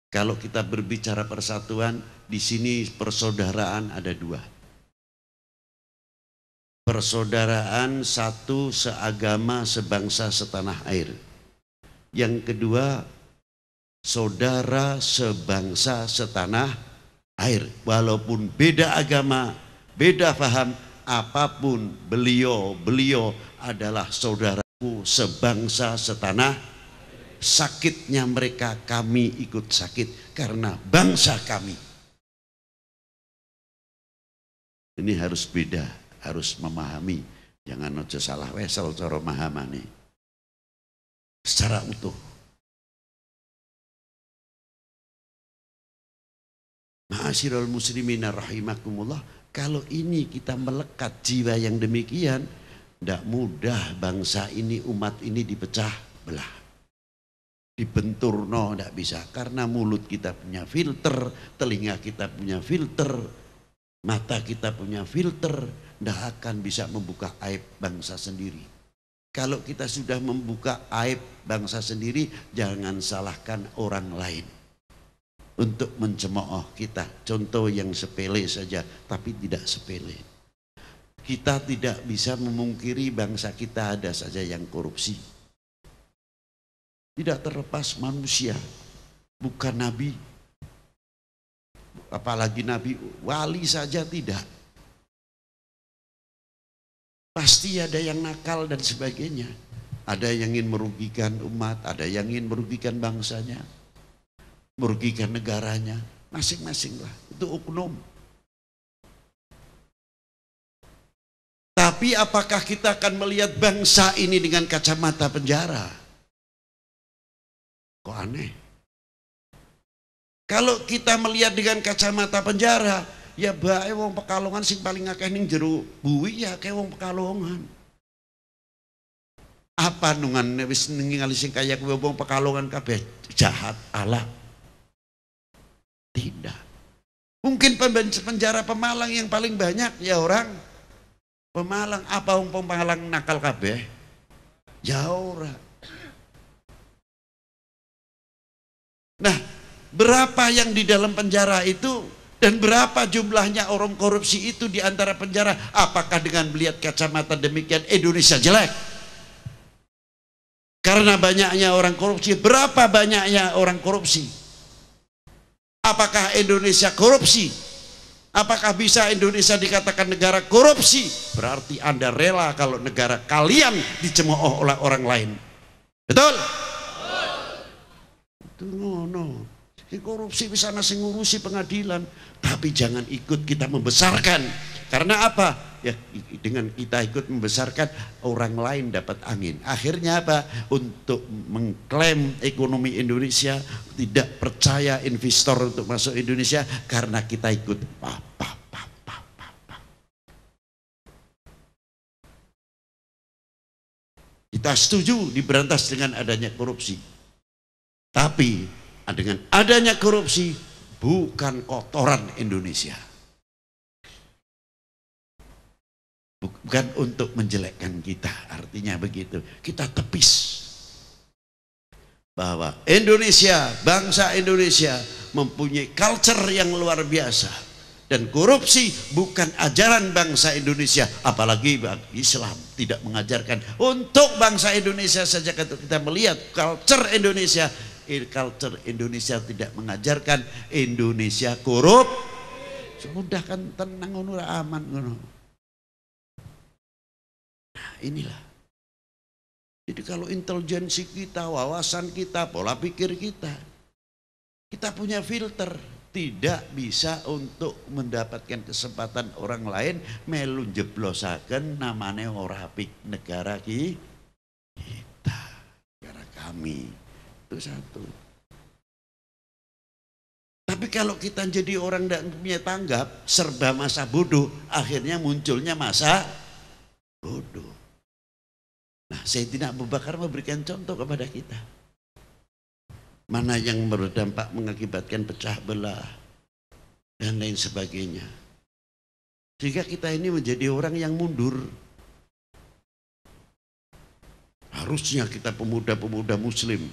Kalau kita berbicara persatuan, di sini persaudaraan ada dua. Persaudaraan satu, seagama, sebangsa, setanah air. Yang kedua, saudara sebangsa setanah air. Walaupun beda agama, beda paham, apapun beliau adalah saudaraku sebangsa setanah. Sakitnya mereka kami ikut sakit karena bangsa kami. Ini harus beda, harus memahami. Jangan aja salah wesel cara mahamane. Secara utuh. Ma'asyiral muslimina rahimakumullah, kalau ini kita melekat jiwa yang demikian, tidak mudah bangsa ini, umat ini dipecah belah. Dibenturno tidak bisa, karena mulut kita punya filter, telinga kita punya filter, mata kita punya filter, tidak akan bisa membuka aib bangsa sendiri. Kalau kita sudah membuka aib bangsa sendiri, jangan salahkan orang lain untuk mencemooh kita. Contoh yang sepele saja, tapi tidak sepele. Kita tidak bisa memungkiri bangsa kita ada saja yang korupsi. Tidak terlepas manusia, bukan nabi, apalagi nabi, wali saja tidak. Pasti ada yang nakal dan sebagainya. Ada yang ingin merugikan umat, ada yang ingin merugikan bangsanya, merugikan negaranya, masing-masing lah, itu oknum. Tapi apakah kita akan melihat bangsa ini dengan kacamata penjara? Kok aneh? Kalau kita melihat dengan kacamata penjara, ya bae wong Pekalongan sing paling akeh ning jero buwi ya akeh wong Pekalongan. Apa nungan wis ningali sing kaya kuwi wong Pekalongan kabeh jahat ala? Tidak. Mungkin penjara Pemalang yang paling banyak ya orang Pemalang. Apa wong Pemalang nakal kabeh? Ya ora. Nah, berapa yang di dalam penjara itu dan berapa jumlahnya orang korupsi itu di antara penjara? Apakah dengan melihat kacamata demikian Indonesia jelek? Karena banyaknya orang korupsi. Berapa banyaknya orang korupsi? Apakah Indonesia korupsi? Apakah bisa Indonesia dikatakan negara korupsi? Berarti Anda rela kalau negara kalian dicemooh oleh orang lain. Betul? Itu ngono. Korupsi bisa nasi ngurusi pengadilan, tapi jangan ikut kita membesarkan. Karena apa? Ya dengan kita ikut membesarkan, orang lain dapat angin. Akhirnya apa? Untuk mengklaim ekonomi Indonesia, tidak percaya investor untuk masuk Indonesia karena kita ikut Kita setuju diberantas dengan adanya korupsi. Tapi dengan adanya korupsi bukan kotoran Indonesia. Bukan untuk menjelekkan kita, artinya begitu. Kita tepis bahwa Indonesia, bangsa Indonesia mempunyai culture yang luar biasa. Dan korupsi bukan ajaran bangsa Indonesia, apalagi Islam tidak mengajarkan. Untuk bangsa Indonesia saja kita melihat culture Indonesia, culture Indonesia tidak mengajarkan Indonesia korup. Sudah kan tenang ngono aman ngono. Nah, inilah. Jadi kalau intelijensi kita, wawasan kita, pola pikir kita punya filter, tidak bisa untuk mendapatkan kesempatan orang lain melu jeblosaken namanya ora apik negara kita, negara kami. Itu satu. Tapi kalau kita jadi orang tidak punya tanggap, serba masa bodoh, akhirnya munculnya masa bodoh. Nah, Sayyidina Abu Bakar memberikan contoh kepada kita. Mana yang berdampak mengakibatkan pecah belah dan lain sebagainya. Sehingga kita ini menjadi orang yang mundur. Harusnya kita pemuda-pemuda muslim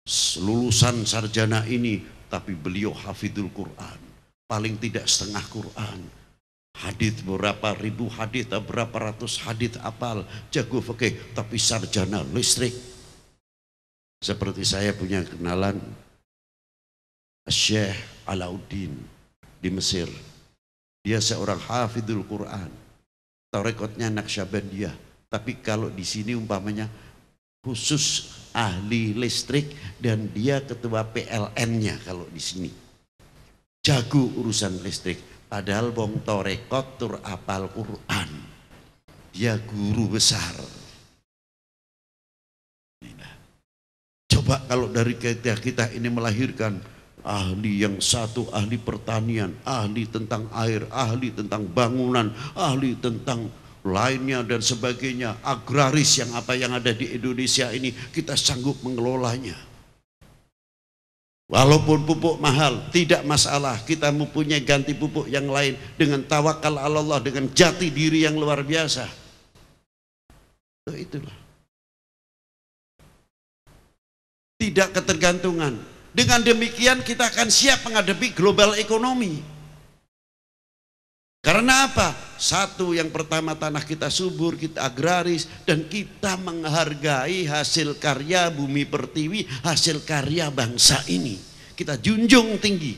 lulusan sarjana ini, tapi beliau hafidul Quran, paling tidak setengah Quran, hadits berapa ribu hadits, berapa ratus hadits apal, jago fikih, tapi sarjana listrik. Seperti saya punya kenalan Syekh Alauddin di Mesir, dia seorang hafidul Quran, tarekatnya Naqsyabandiyah, tapi kalau di sini umpamanya khusus ahli listrik dan dia ketua PLN-nya. Kalau di sini jago urusan listrik, padahal wong tarekat tur apal Quran, dia guru besar. Coba kalau dari kita ini melahirkan ahli yang satu, ahli pertanian, ahli tentang air, ahli tentang bangunan, ahli tentang lainnya dan sebagainya, agraris yang apa yang ada di Indonesia ini kita sanggup mengelolanya. Walaupun pupuk mahal tidak masalah, kita mempunyai ganti pupuk yang lain dengan tawakal Allah, dengan jati diri yang luar biasa. Itulah. Tidak ketergantungan. Dengan demikian kita akan siap menghadapi global ekonomi. Karena apa? Satu, yang pertama tanah kita subur, kita agraris, dan kita menghargai hasil karya bumi pertiwi, hasil karya bangsa ini. Kita junjung tinggi.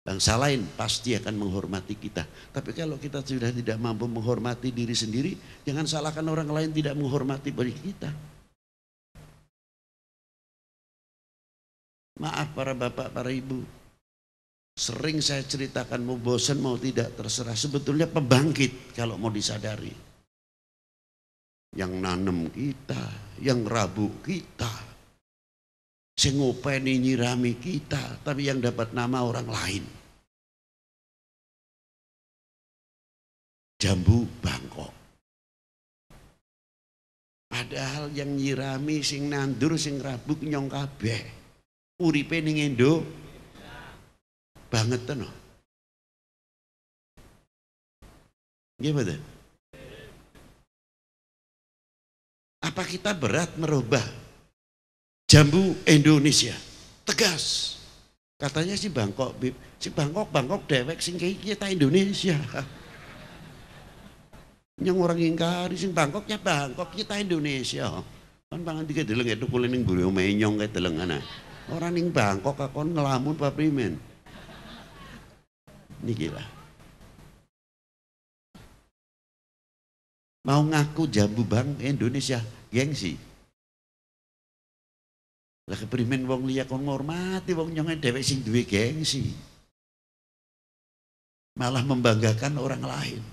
Bangsa lain pasti akan menghormati kita. Tapi kalau kita sudah tidak mampu menghormati diri sendiri, jangan salahkan orang lain tidak menghormati diri kita. Maaf para bapak, para ibu. Sering saya ceritakan, mau bosan mau tidak terserah, sebetulnya pembangkit kalau mau disadari. Yang nanem kita, yang rabu kita, sing ngopeni nyirami kita, tapi yang dapat nama orang lain. Jambu Bangkok. Padahal yang nyirami sing nandur sing rabuk nyong kabeh. Uripe ning Indo banget no. Gimana? Apa kita berat merubah jambu Indonesia? Tegas. Katanya si Bangkok, si Bangkok dewek sing kita Indonesia. Yang orang ingkari sing Bangkoknya Bangkok kita Indonesia. Kan pangan tiga deleng itu kulining buru menyong kayak deleng ana. Orang ning Bangkok akon ngelamun Pak Primen. Ini gila. Mau ngaku jambu Bang Indonesia, gengsi. Lah keprimen wong liya kon ngormati wong nyonge dhewek sing duwe gengsi. Malah membanggakan orang lain.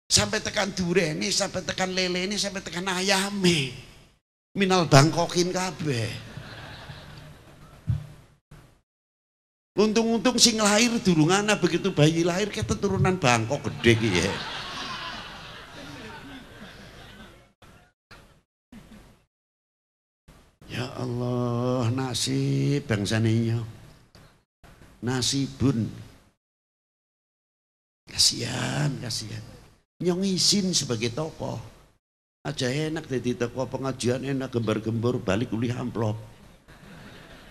Sampai tekan durene, sampai tekan lelene, sampai tekan ayame. Minal Bangkokin kabeh. Untung-untung sing lahir durungana, begitu bayi lahir kita turunan Bangkok gede ki ya. Ya Allah, nasib bangsa niyo. Nasibun. Kasihan. Nyong izin sebagai tokoh. Aja enak jadi tokoh pengajian, enak gembar-gembor balik kuliah amplop.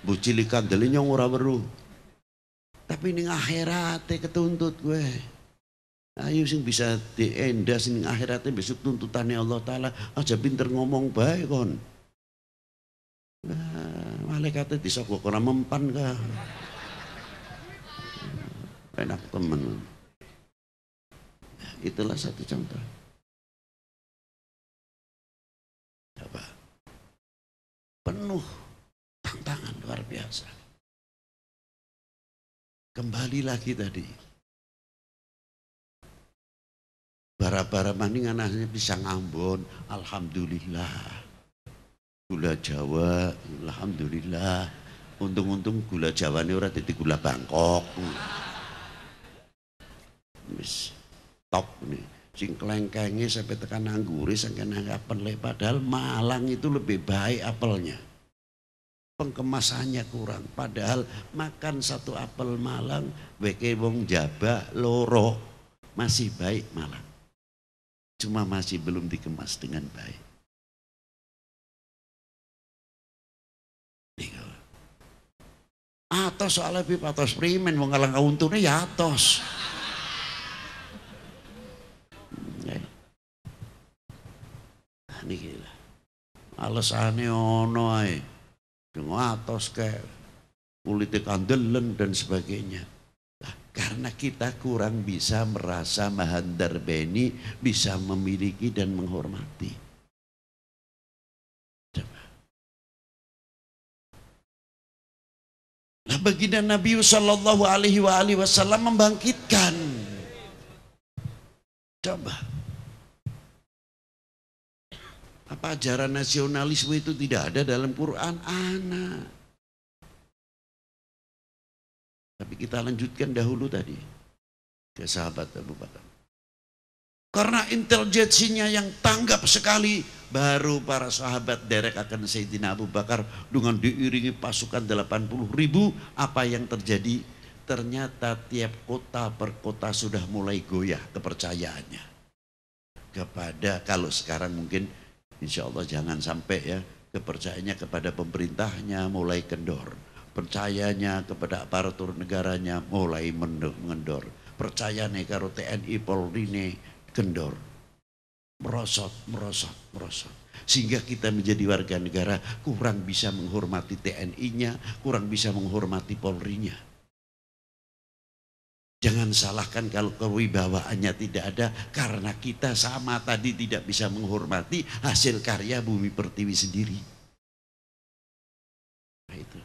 Bu cilikan deli nyong ora weruh. Tapi ning akhirat ketuntut gue. Ayo sing bisa diendas ning akhirat besok tuntutannya Allah Ta'ala. Aja pinter ngomong baik kon. Nah, malaikatnya disogok ora mempan kah. Enak temen. Itulah satu contoh. Coba. Penuh tantangan luar biasa. Kembali lagi tadi. Bara-bara maning anaknya bisa ngambon, alhamdulillah. Gula Jawa, alhamdulillah. Untung-untung gula Jawa ini ora dadi gula Bangkok. Wis top nih. Sing klengkenge sampai tekan anggure saking apel le, padahal Malang itu lebih baik apelnya. Pengkemasannya kurang, padahal makan satu apel Malang weke wong Jawa loro masih baik Malang, cuma masih belum dikemas dengan baik. Atos soalnya Bib, atos primen wong ngalang kauntune ya atos. Niki lah. Alesane ono ae. Deng atos kayak kulite kandelen dan sebagainya. Nah, karena kita kurang bisa merasa mahandar beni, bisa memiliki dan menghormati. Coba. Nah, baginda Nabi sallallahu alaihi wasallam membangkitkan. Coba. Apa ajaran nasionalisme itu tidak ada dalam Quran? Ana. Tapi kita lanjutkan dahulu tadi ke sahabat Abu Bakar. Karena intelijensinya yang tanggap sekali, baru para sahabat derek akan Sayyidina Abu Bakar dengan diiringi pasukan 80.000. Apa yang terjadi? Ternyata tiap kota per kota sudah mulai goyah kepercayaannya kepada, kalau sekarang mungkin insya Allah jangan sampai ya, kepercayaannya kepada pemerintahnya mulai kendor, percayanya kepada aparatur negaranya mulai mengendor, percayanya karo TNI Polri ini kendor, merosot, sehingga kita menjadi warga negara kurang bisa menghormati TNI-nya, kurang bisa menghormati Polri-nya. Jangan salahkan kalau kewibawaannya tidak ada, karena kita sama tadi tidak bisa menghormati hasil karya Bumi Pertiwi sendiri. Nah itu.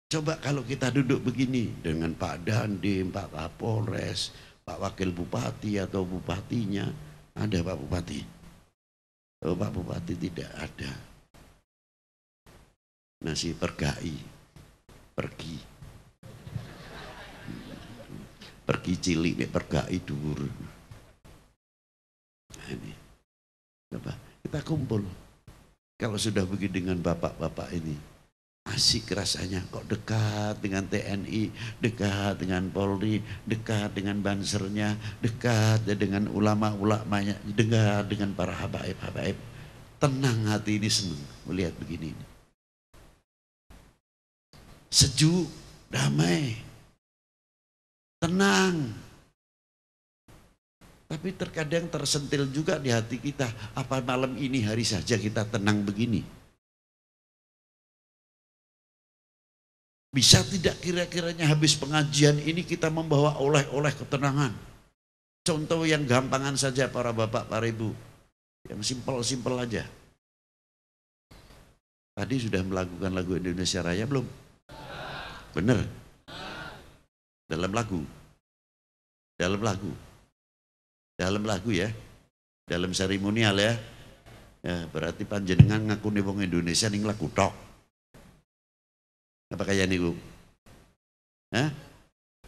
Coba kalau kita duduk begini dengan Pak Dandim, Pak Kapolres, Pak Wakil Bupati atau Bupatinya. Ada Pak Bupati? Oh, Pak Bupati tidak ada. Nasi pergai, pergi cilik pergai dhuwur. Nah, ini. Coba kita kumpul. Kalau sudah begini dengan bapak-bapak ini, asik rasanya, kok dekat dengan TNI, dekat dengan Polri, dekat dengan bansernya, dekat dengan ulama-ulamanya, dekat dengan para habaib-habaib. Tenang hati ini, senang melihat begini. Sejuk, damai, tenang. Tapi terkadang tersentil juga di hati kita, apa malam ini hari saja kita tenang begini? Bisa tidak kira-kiranya habis pengajian ini kita membawa oleh-oleh ketenangan? Contoh yang gampangan saja para bapak, para ibu, yang simpel-simpel aja. Tadi sudah melakukan lagu Indonesia Raya belum? Bener? Dalam lagu ya, dalam seremonial ya. Ya berarti panjenengan ngakuni wong Indonesia ning lagu tok. Apa kaya niku? Hah?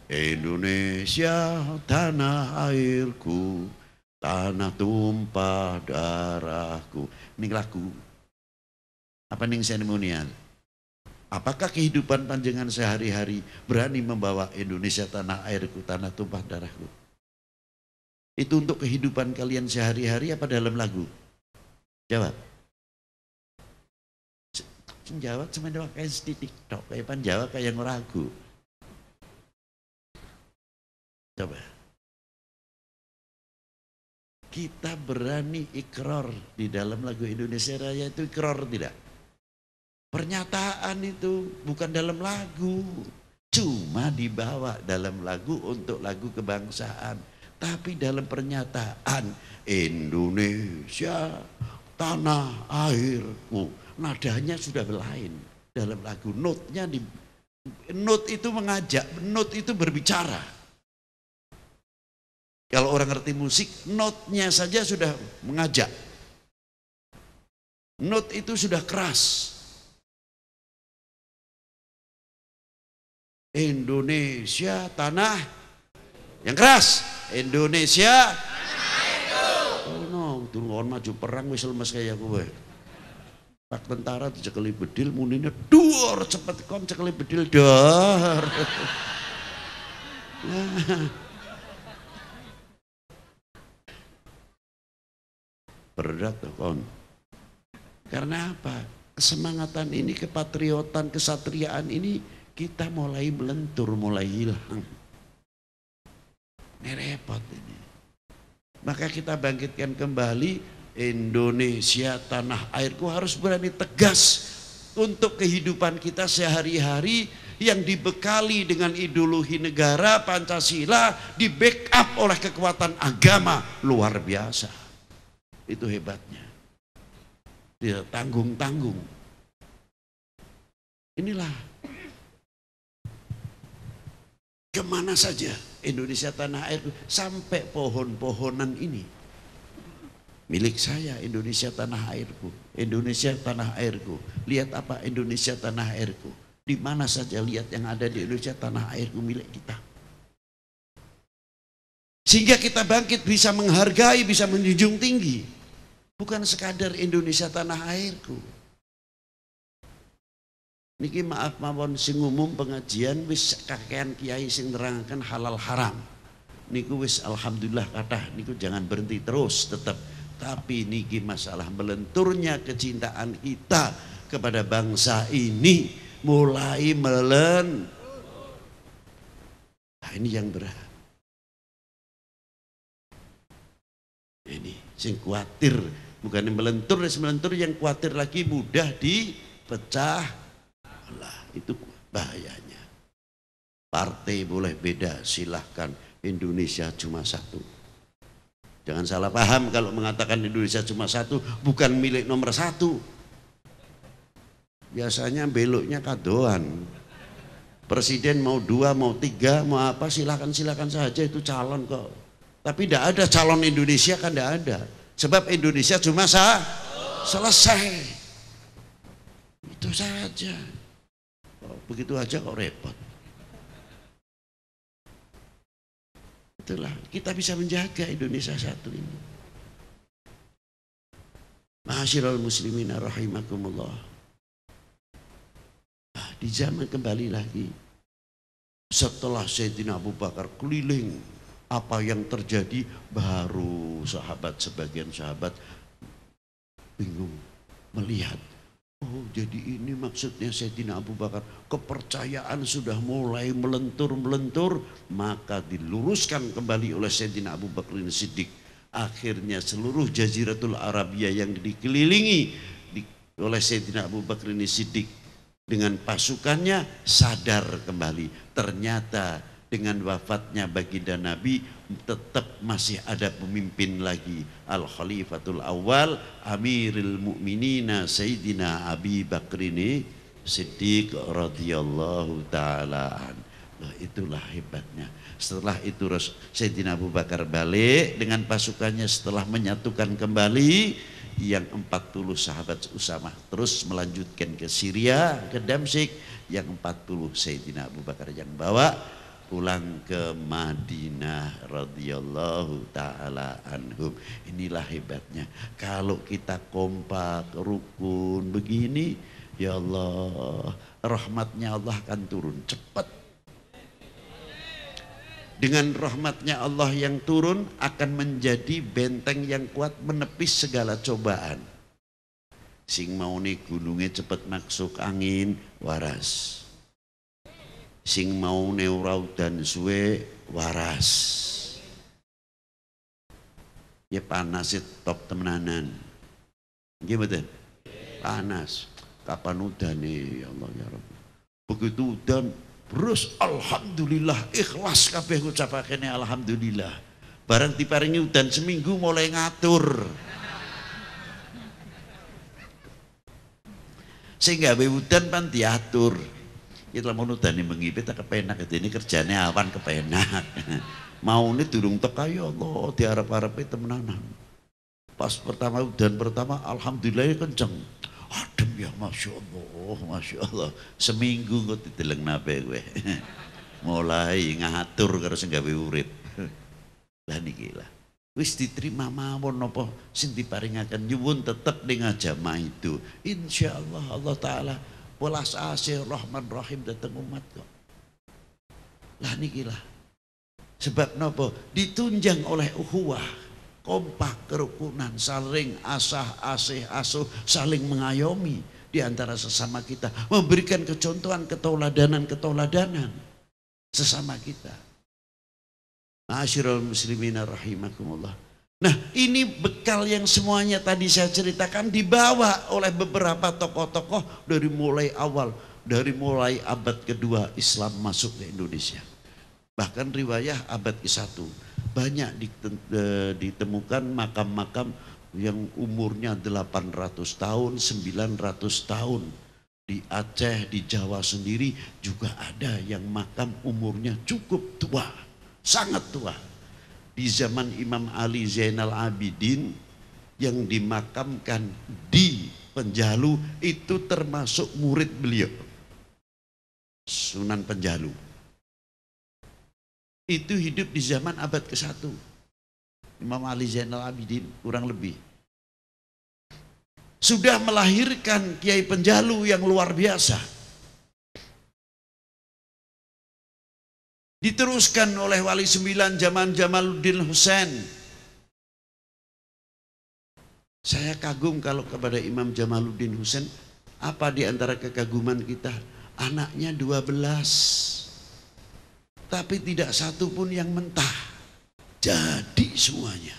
Indonesia tanah airku, tanah tumpah darahku. Ning lagu. Apa ning seremonial? Apakah kehidupan panjenengan sehari-hari berani membawa Indonesia tanah airku, tanah tumpah darahku? Itu untuk kehidupan kalian sehari-hari apa dalam lagu? Jawab. Jawab cuma doang kayak setitik tok, kayak panjawab kayak ngeragu. Coba. Kita berani ikrar di dalam lagu Indonesia Raya itu ikrar tidak? Pernyataan itu bukan dalam lagu, cuma dibawa dalam lagu untuk lagu kebangsaan. Tapi dalam pernyataan Indonesia tanah airku, nadanya sudah lain dalam lagu. Notnya note itu mengajak, note itu berbicara. Kalau orang ngerti musik, notnya saja sudah mengajak. Note itu sudah keras. Indonesia tanah yang keras. Indonesia oh no, turun maju perang wis lemes kayak kowe. Pak tentara dicekeli bedil munine duor cepet kon cekeli bedil dor. Berat tuh kon. Karena apa? kesemangatan ini, kepatriotan, kesatriaan ini kita mulai melentur, mulai hilang. Ini repot ini. Maka kita bangkitkan kembali, Indonesia tanah airku harus berani tegas untuk kehidupan kita sehari-hari yang dibekali dengan ideologi negara Pancasila, di backup oleh kekuatan agama luar biasa. Itu hebatnya. Tidak tanggung-tanggung. Inilah kemana saja Indonesia tanah air, sampai pohon-pohonan ini milik saya. Indonesia tanah airku, Indonesia tanah airku. Lihat apa Indonesia tanah airku? Di mana saja lihat yang ada di Indonesia tanah airku milik kita. Sehingga kita bangkit, bisa menghargai, bisa menjunjung tinggi. Bukan sekadar Indonesia tanah airku. Niki maaf mawon sing umum pengajian wis kakean kiai sing nerangkan halal haram. Niku wis alhamdulillah kathah, niku jangan berhenti terus tetap. Tapi niki masalah melenturnya kecintaan kita kepada bangsa ini mulai Nah, ini yang berat. Ini sing khawatir, bukan yang melentur yang khawatir lagi mudah dipecah. Lah, itu bahayanya. Partai boleh beda, silahkan. Indonesia cuma satu. Jangan salah paham kalau mengatakan Indonesia cuma satu, bukan milik nomor satu. Biasanya beloknya kadoan. Presiden mau 2, mau 3, mau apa, silakan saja, itu calon kok. Tapi tidak ada calon Indonesia, kan tidak ada. Sebab Indonesia cuma selesai. Itu saja. Begitu aja kok repot. Itulah kita bisa menjaga Indonesia satu ini. Ma'asyiral muslimin rahimakumullah. Di zaman kembali lagi, setelah Sayyidina Abu Bakar keliling, apa yang terjadi? Baru sebagian sahabat bingung melihat. Oh, jadi ini maksudnya Sayyidina Abu Bakar. Kepercayaan sudah mulai melentur, maka diluruskan kembali oleh Sayyidina Abu Bakar Siddiq. Akhirnya seluruh Jaziratul Arabia yang dikelilingi oleh Sayyidina Abu Bakar Siddiq dengan pasukannya sadar kembali. Ternyata dengan wafatnya baginda Nabi tetap masih ada pemimpin lagi, Al-Khalifatul Awal Amirul Mukminina Sayyidina Abi Bakrini Siddiq radhiyallahu ta'ala. Itulah hebatnya. Setelah itu Sayyidina Abu Bakar balik dengan pasukannya setelah menyatukan kembali yang 40 sahabat Usamah terus melanjutkan ke Syria, ke Damsyik. Yang 40 Sayyidina Abu Bakar yang bawa pulang ke Madinah radhiyallahu ta'ala anhum. Inilah hebatnya. Kalau kita kompak, rukun begini, ya Allah, rahmatnya Allah akan turun cepat. Dengan rahmatnya Allah yang turun akan menjadi benteng yang kuat menepis segala cobaan. Sing mau nih gunungnya cepat masuk angin, waras. Sing mau neurau dan suwe waras. Ya panas top temenanan. Gimana? Panas. Kapan udan nih ya Allah ya Rabbi. Begitu udan terus alhamdulillah ikhlas kabeh ngucapake alhamdulillah. Barang diparingi udan seminggu mulai ngatur. Sehingga udan pan diatur. Kita mau nudani mengipit tak kepenak, ini kerjanya awan kepenak. Mau ini durung teka ya Allah diharap-harapi temenanan. Pas pertama udan pertama alhamdulillah kenceng. Adem ya Masya Allah. Seminggu kok diteleng nabe gue. Mulai ngatur karo sing gawe urip. Lah niki lah. Wis diterima mawon napa sing diparingaken nyuwun tetep ning jamaah itu. Insyaallah Allah taala welas asih Rahman Rahim datang umat kok. Lah niki lah. Sebab napa? Ditunjang oleh ukhuwah, kompak, kerukunan, saling asah, asih, asuh, saling mengayomi. di antara sesama kita, memberikan kecontohan, keteladanan sesama kita. Ma'asyiral muslimina rahimakumullah. Nah, ini bekal yang semuanya tadi saya ceritakan dibawa oleh beberapa tokoh-tokoh dari mulai awal, dari mulai abad kedua Islam masuk ke Indonesia. Bahkan riwayah abad ke-1 banyak ditemukan makam-makam yang umurnya 800 tahun, 900 tahun. Di Aceh, di Jawa sendiri juga ada yang makam umurnya cukup tua, sangat tua. Di zaman Imam Ali Zainal Abidin yang dimakamkan di Penjalu itu termasuk murid beliau, Sunan Penjalu. Itu hidup di zaman abad ke-1. Imam Ali Zainal Abidin kurang lebih. Sudah melahirkan Kiai Penjalu yang luar biasa. Diteruskan oleh Wali 9 zaman Jamaluddin Husain. Saya kagum kalau kepada Imam Jamaluddin Husain, apa di antara kekaguman kita? Anaknya 12. Tapi tidak satu pun yang mentah. Jadi semuanya.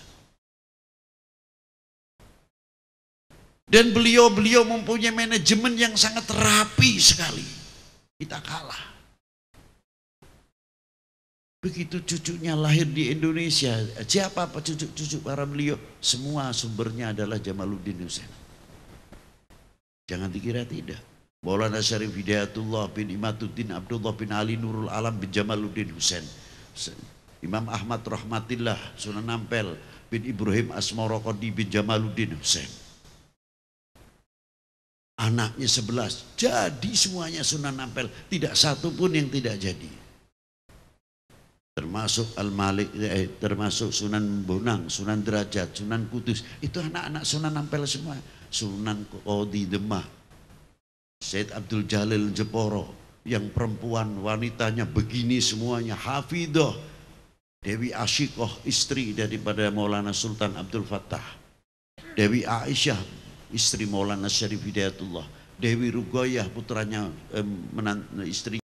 Dan beliau mempunyai manajemen yang sangat rapi sekali. Kita kalah. Begitu cucunya lahir di Indonesia, siapa cucu-cucu para beliau? Semua sumbernya adalah Jamaluddin Husain. Jangan dikira tidak. Maulana Syarif Hidayatullah bin Imaduddin Abdullah bin Ali Nurul Alam bin Jamaluddin Husain. Imam Ahmad Rahmatillah Sunan Ampel bin Ibrahim Asmarokodi bin Jamaluddin Husain. Anaknya 11, jadi semuanya Sunan Ampel, tidak satu pun yang tidak jadi. Termasuk Al-Malik, termasuk Sunan Bonang, Sunan Derajat, Sunan Kudus, itu anak-anak Sunan Ampel semua. Sunan Qodi Demak, Syed Abdul Jalil Jeporo, yang perempuan wanitanya begini semuanya, Hafidah, Dewi Asyikoh, istri daripada Maulana Sultan Abdul Fattah, Dewi Aisyah, istri Maulana Syarif Hidayatullah, Dewi Rugoyah, putranya istri